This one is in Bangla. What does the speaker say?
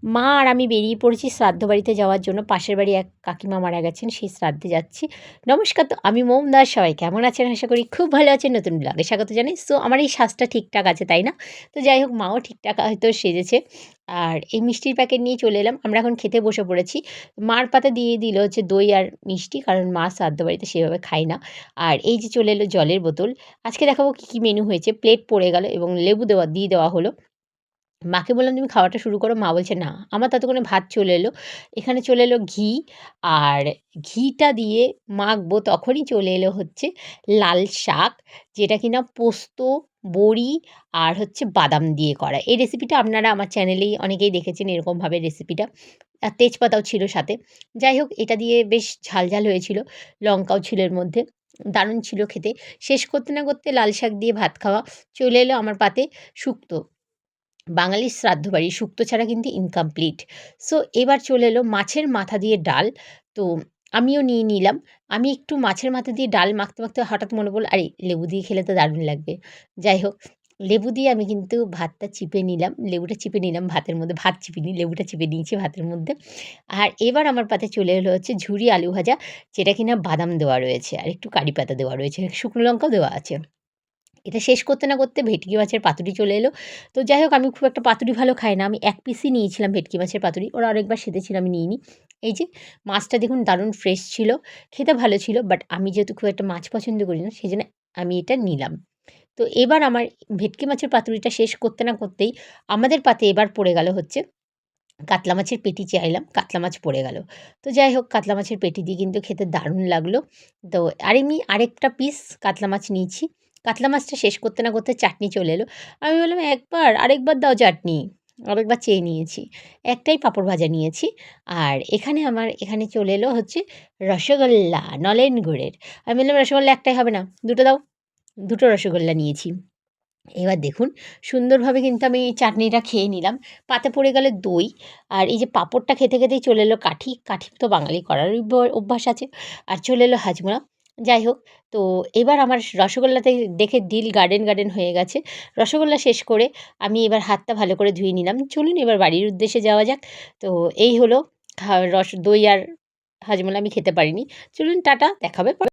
মা আর আমি বেরিয়ে পড়েছি শ্রাদ্ধ বাড়িতে যাওয়ার জন্য। পাশের বাড়ি এক কাকিমা মারা গেছেন, সেই শ্রাদ্ধে যাচ্ছি। নমস্কার, তো আমি মৌম দাস। সবাই কেমন আছেন? আশা করি খুব ভালো আছেন। নতুন ব্লগে স্বাগত জানাই। সো আমার এই সাজটা ঠিকঠাক আছে, তাই না? তো যাই হোক, মাও ঠিকঠাক হয়তো সেজেছে। আর এই মিষ্টির প্যাকেট নিয়ে চলে এলাম। আমরা এখন খেতে বসে পড়েছি। মার পাতে দিয়ে দিল হচ্ছে দই আর মিষ্টি, কারণ মা শ্রাদ্ধ বাড়িতে সেভাবে খায় না। আর এই যে চলে এলো জলের বোতল। আজকে দেখাবো কী, কী মেনু হয়েছে। প্লেট পড়ে গেল এবং লেবু দিয়ে দেওয়া হলো। মাকে বললাম, "তুমি খাওয়াটা শুরু করো।" মা বলছে, "না।" আমার ততক্ষণে ভাত চলে এলো। এখানে চলে এলো ঘি। আর ঘিটা দিয়ে মাখবো, তখনই চলে এলো হচ্ছে লাল শাক, যেটা কিনা পোস্ত, বড়ি আর হচ্ছে বাদাম দিয়ে করা। এই রেসিপিটা আপনারা আমার চ্যানেলেই অনেকেই দেখেছেন এরকমভাবে রেসিপিটা। আর তেজপাতাও ছিল সাথে। যাই হোক, এটা দিয়ে বেশ ঝাল, ঝাল হয়েছিল। লঙ্কাও ছিল এর মধ্যে। দারুণ ছিল খেতে। শেষ করতে না করতে লাল শাক দিয়ে ভাত খাওয়া। চলে এলো আমার পাতে শুক্তো। বাঙালির শ্রাদ্ধ বাড়ি শুক্তো ছাড়া কিন্তু ইনকমপ্লিট। সো এবার চলে এলো মাছের মাথা দিয়ে ডাল। তো আমিও নিয়ে নিলাম। আমি একটু মাছের মাথা দিয়ে ডাল মাখতে, মাখতে হঠাৎ মনে পড়ল, আরে লেবু দিয়ে খেলে তো দারুণ লাগবে। যাই হোক, লেবু দিয়ে আমি কিন্তু ভাতটা চিপে নিলাম। লেবুটা চিপে নিলাম ভাতের মধ্যে। ভাত চিপিনি, লেবুটা চিপে নিয়েছি ভাতের মধ্যে। আর এবার আমার পাতে চলে এলো হচ্ছে ঝুরি আলু ভাজা, যেটা কিনা বাদাম দেওয়া রয়েছে আর একটু কারি পাতা দেওয়া রয়েছে। শুকনো লঙ্কাও দেওয়া আছে। এটা শেষ করতে না করতে ভেটকি মাছের পাতুরি চলে এলো। তো যাই হোক, আমি খুব একটা পাতুরি ভালো খাই না। আমি ১ পিসই নিয়েছিলাম ভেটকি মাছের পাতুরি। ওরা আরেকবার সেধেছিল, আমি নিইনি। এই যে মাছটা দেখুন দারুণ ফ্রেশ ছিল। খেতে ভালো ছিল। বাট আমি যেহেতু খুব একটা মাছ পছন্দ করি না, সেজন্য আমি এটা নিলাম। তো এবার আমার ভেটকি মাছের পাতুরিটা শেষ করতে না করতেই আমাদের পাতে এবার পড়ে গেল হচ্ছে কাতলা মাছের পেটি চাইলাম, কাতলা মাছ পড়ে গেল। তো যাই হোক, কাতলা মাছের পেটি দিয়ে কিন্তু খেতে দারুণ লাগলো। তো আর এমনি আরেকটা পিস কাতলা মাছ নিয়েছি। কাতলা মাছটা শেষ করতে না করতে চাটনি চলে এলো। আমি বললাম, "একবার, আরেকবার দাও চাটনি।" আরেকবার চেয়ে নিয়েছি। একটাই পাঁপড় ভাজা নিয়েছি। আর এখানে চলে এলো হচ্ছে রসগোল্লা, নলেন গুড়ের। আমি বললাম, "রসগোল্লা একটাই হবে না, ২ টো দাও।" ২ টো রসগোল্লা নিয়েছি। এবার দেখুন, সুন্দরভাবে কিন্তু আমি এই চাটনিটা খেয়ে নিলাম। পাতে পড়ে গেল দই। আর এই যে পাঁপড়টা খেতে, খেতেই চলে এলো কাঠি। কাঠি তো বাঙালি করারই অভ্যাস আছে। আর চলে এলো হাজমোলা। যাই হোক, তো এবার আমার রসগোল্লাতে দেখে দিল গার্ডেন, গার্ডেন হয়ে গেছে। রসগোল্লা শেষ করে আমি এবার হাতটা ভালো করে ধুয়ে নিলাম। চলুন এবার বাড়ির উদ্দেশ্যে যাওয়া যাক। তো এই হলো দই আর হাজমোলা আমি খেতে পারিনি। চলুন টাটা, দেখা হবে